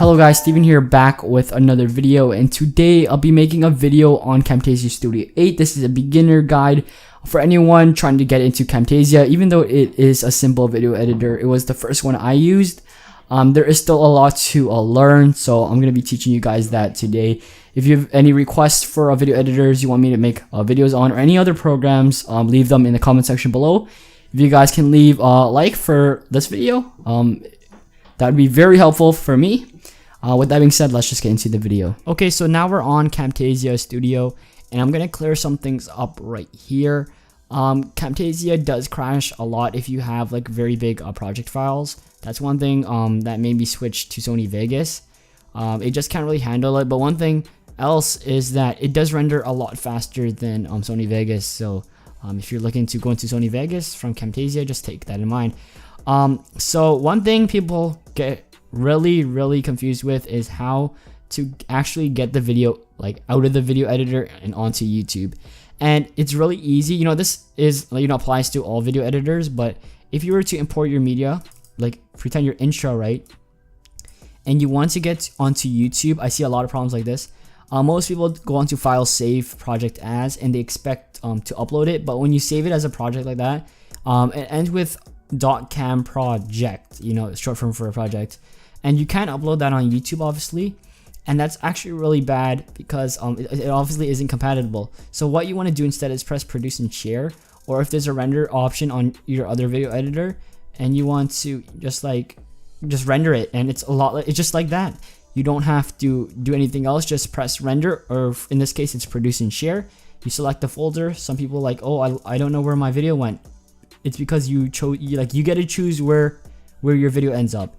Hello guys, Steven here, back with another video, and today I'll be making a video on Camtasia Studio 8. This is a beginner guide for anyone trying to get into Camtasia. Even though it is a simple video editor, it was the first one I used. There is still a lot to learn, so I'm going to be teaching you guys that today. If you have any requests for video editors you want me to make videos on, or any other programs, leave them in the comment section below. If you guys can leave a like for this video, that would be very helpful for me. With that being said, let's just get into the video. Okay, so now we're on Camtasia Studio, and I'm gonna clear some things up right here. Camtasia does crash a lot if you have like very big project files. That's one thing that made me switch to Sony Vegas. It just can't really handle it. But one thing else is that it does render a lot faster than Sony Vegas. So if you're looking to go into Sony Vegas from Camtasia, just take that in mind. So one thing people get really confused with is how to actually get the video like out of the video editor and onto YouTube. And it's really easy. You know, this is applies to all video editors, but if you were to import your media, like pretend your intro, right, and you want to get onto YouTube, I see a lot of problems like this. Most people go onto file, save project as, and they expect to upload it, but when you save it as a project like that, it ends with .cam project, it's short form for a project, and you can't upload that on YouTube, obviously, and that's actually really bad because it obviously isn't compatible. So what you want to do instead is press produce and share, or if there's a render option on your other video editor and you want to just render it, and it's just like that. You don't have to do anything else, just press render, or in this case it's produce and share. You select the folder. Some people are like, oh, I don't know where my video went. It's because you get to choose where your video ends up.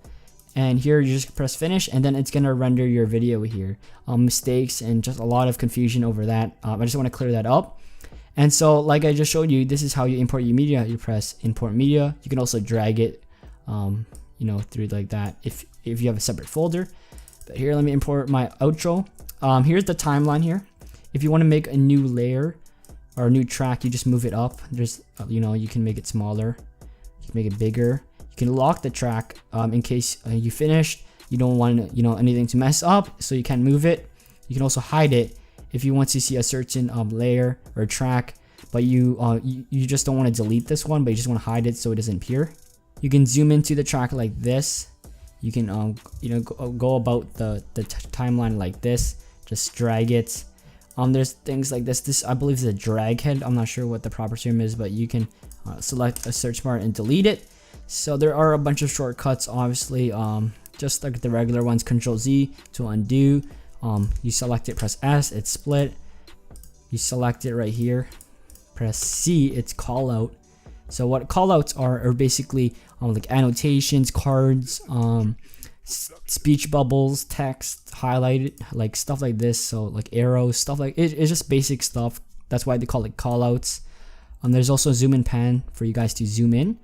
And here you just press finish, and then it's gonna render your video here. Mistakes and just a lot of confusion over that. I just want to clear that up. And so, like I just showed you, this is how you import your media. You press import media. You can also drag it, through like that if you have a separate folder. But here, let me import my outro. Here's the timeline here. If you want to make a new layer or a new track, you just move it up. There's, you can make it smaller. You can make it bigger. You can lock the track in case you finished. You don't want anything to mess up, so you can't move it. You can also hide it if you want to see a certain layer or track, but you just don't want to delete this one, but you just want to hide it so it doesn't appear. You can zoom into the track like this. You can go about the timeline like this. Just drag it. There's things like this. This, I believe, is a drag head. I'm not sure what the proper term is, but you can select a search bar and delete it. So there are a bunch of shortcuts, obviously, just like the regular ones. Control Z to undo. You select it, press S, it's split. You select it right here, press C, it's call out. So what callouts are basically like annotations, cards, speech bubbles, text, highlighted, like stuff like this. So like arrows, stuff like it's just basic stuff. That's why they call it callouts. There's also zoom and pan for you guys to zoom in.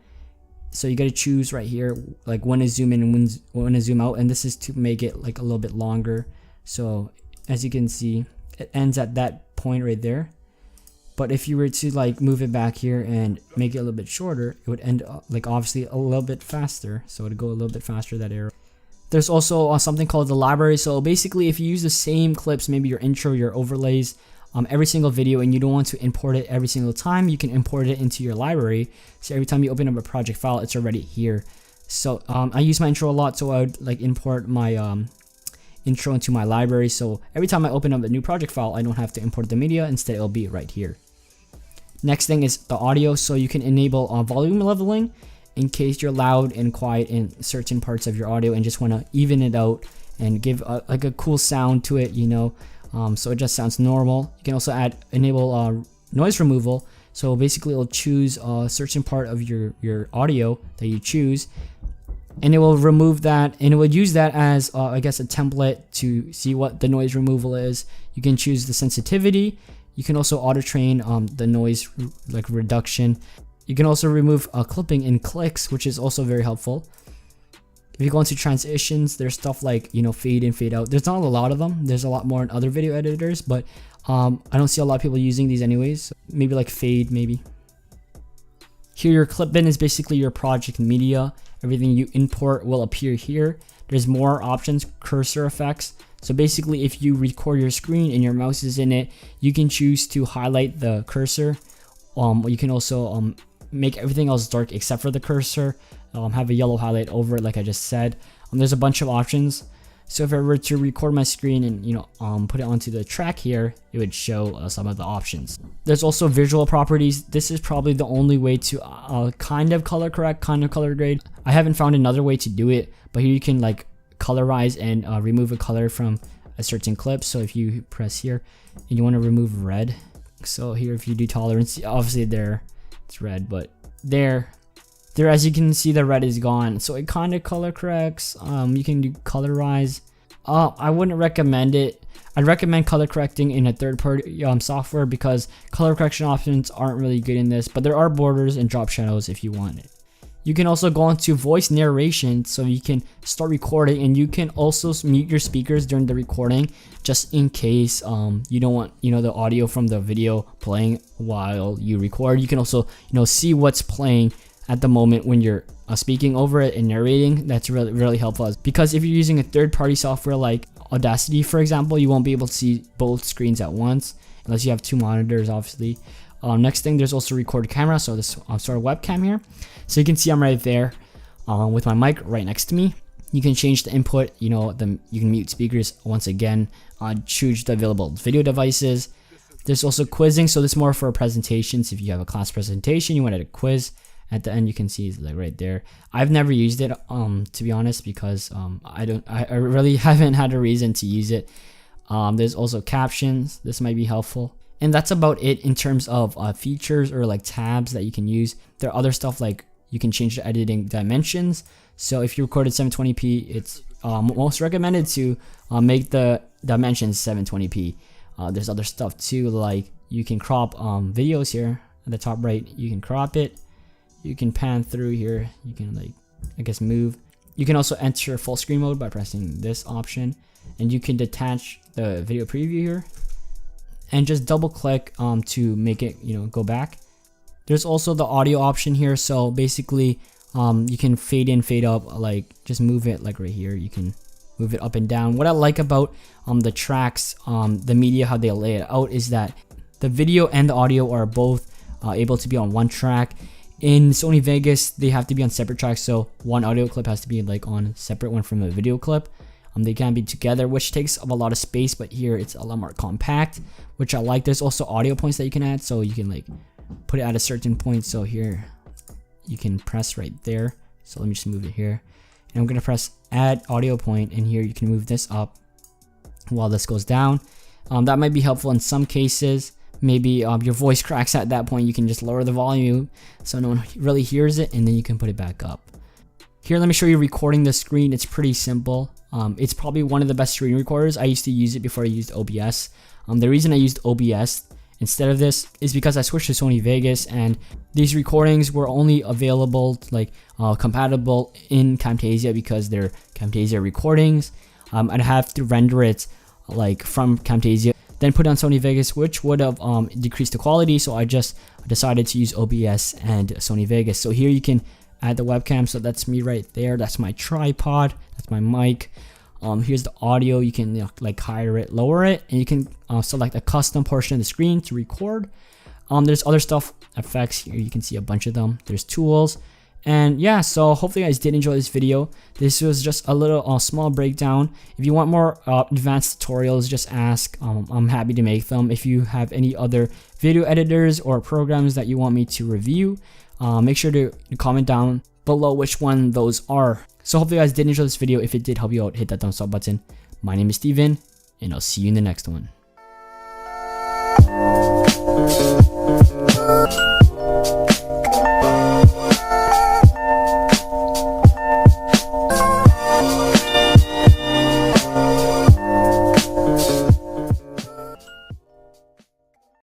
So you got to choose right here, like when to zoom in and when to zoom out, and this is to make it like a little bit longer. So as you can see, it ends at that point right there. But if you were to like move it back here and make it a little bit shorter, it would end up like obviously a little bit faster. So it would go a little bit faster, that arrow. There's also something called the library. So basically, if you use the same clips, maybe your intro, your overlays, every single video, and you don't want to import it every single time, you can import it into your library. So every time you open up a project file, it's already here. So I use my intro a lot, so I would like import my intro into my library. So every time I open up a new project file, I don't have to import the media. Instead, it'll be right here. Next thing is the audio. So you can enable volume leveling in case you're loud and quiet in certain parts of your audio and just want to even it out and give like a cool sound to it, so it just sounds normal. You can also enable noise removal. So basically, it'll choose a certain part of your audio that you choose, and it will remove that, and it will use that as I guess a template to see what the noise removal is. You can choose the sensitivity. You can also auto train the noise reduction. You can also remove clipping in clicks, which is also very helpful. If you go into transitions, there's stuff like fade in, fade out. There's not a lot of them. There's a lot more in other video editors, but I don't see a lot of people using these anyways. Maybe like fade, maybe. Here, your clip bin is basically your project media. Everything you import will appear here. there's more options, cursor effects. So basically, if you record your screen and your mouse is in it, you can choose to highlight the cursor. You can also make everything else dark except for the cursor. Have a yellow highlight over it, like I just said. There's a bunch of options. So if I were to record my screen and put it onto the track here, it would show some of the options. There's also visual properties. This is probably the only way to kind of color correct, kind of color grade. I haven't found another way to do it, but here you can like colorize and remove a color from a certain clip. So if you press here and you want to remove red, so here if you do tolerance, obviously there it's red, but there as you can see, the red is gone. So it kind of color corrects. You can do colorize. I wouldn't recommend it. I'd recommend color correcting in a third-party software, because color correction options aren't really good in this, but there are borders and drop shadows if you want it. You can also go into voice narration, so you can start recording, and you can also mute your speakers during the recording, just in case you don't want the audio from the video playing while you record. You can also see what's playing at the moment when you're speaking over it and narrating. That's really helpful, because if you're using a third-party software like Audacity, for example, you won't be able to see both screens at once unless you have two monitors, obviously. Next thing, there's also record camera, so this sort of webcam here. So you can see I'm right there with my mic right next to me. You can change the input, you can mute speakers once again, choose the available video devices. There's also quizzing, so this is more for presentations. If you have a class presentation, you want to quiz. At the end, you can see it's like right there. I've never used it, to be honest, because I really haven't had a reason to use it. There's also captions. This might be helpful. And that's about it in terms of features or like tabs that you can use. There are other stuff like you can change the editing dimensions. So if you recorded 720p, it's most recommended to make the dimensions 720p. There's other stuff too, like you can crop videos here at the top right. You can crop it. You can pan through here. You can move. You can also enter full screen mode by pressing this option, and you can detach the video preview here and just double click to make it go back. There's also the audio option here. So basically you can fade in, fade up, like just move it like right here. You can move it up and down. What I like about the tracks, the media, how they lay it out, is that the video and the audio are both able to be on one track. In Sony Vegas, they have to be on separate tracks, so one audio clip has to be like on a separate one from a video clip. They can't be together, which takes up a lot of space, but here it's a lot more compact, which I like. There's also audio points that you can add, so you can like put it at a certain point. So here you can press right there. So let me just move it here, and I'm gonna press add audio point, and here you can move this up while this goes down. That might be helpful in some cases. Maybe your voice cracks at that point. You can just lower the volume so no one really hears it, and then you can put it back up. Here, let me show you recording the screen. It's pretty simple. It's probably one of the best screen recorders. I used to use it before I used OBS. The reason I used OBS instead of this is because I switched to Sony Vegas, and these recordings were only available compatible in Camtasia because they're Camtasia recordings. I'd have to render it like from Camtasia, then put on Sony Vegas, which would have decreased the quality. So I just decided to use OBS and Sony Vegas. So here you can add the webcam. So that's me right there. That's my tripod. That's my mic. Here's the audio. You can like higher it, lower it, and you can select a custom portion of the screen to record. There's other stuff, effects here. You can see a bunch of them. There's tools. And yeah, so hopefully you guys did enjoy this video. This was just a little small breakdown. If you want more advanced tutorials, just ask. I'm happy to make them. If you have any other video editors or programs that you want me to review, make sure to comment down below which one those are. So hopefully you guys did enjoy this video. If it did help you out, hit that thumbs up button. My name is Steven, and I'll see you in the next one.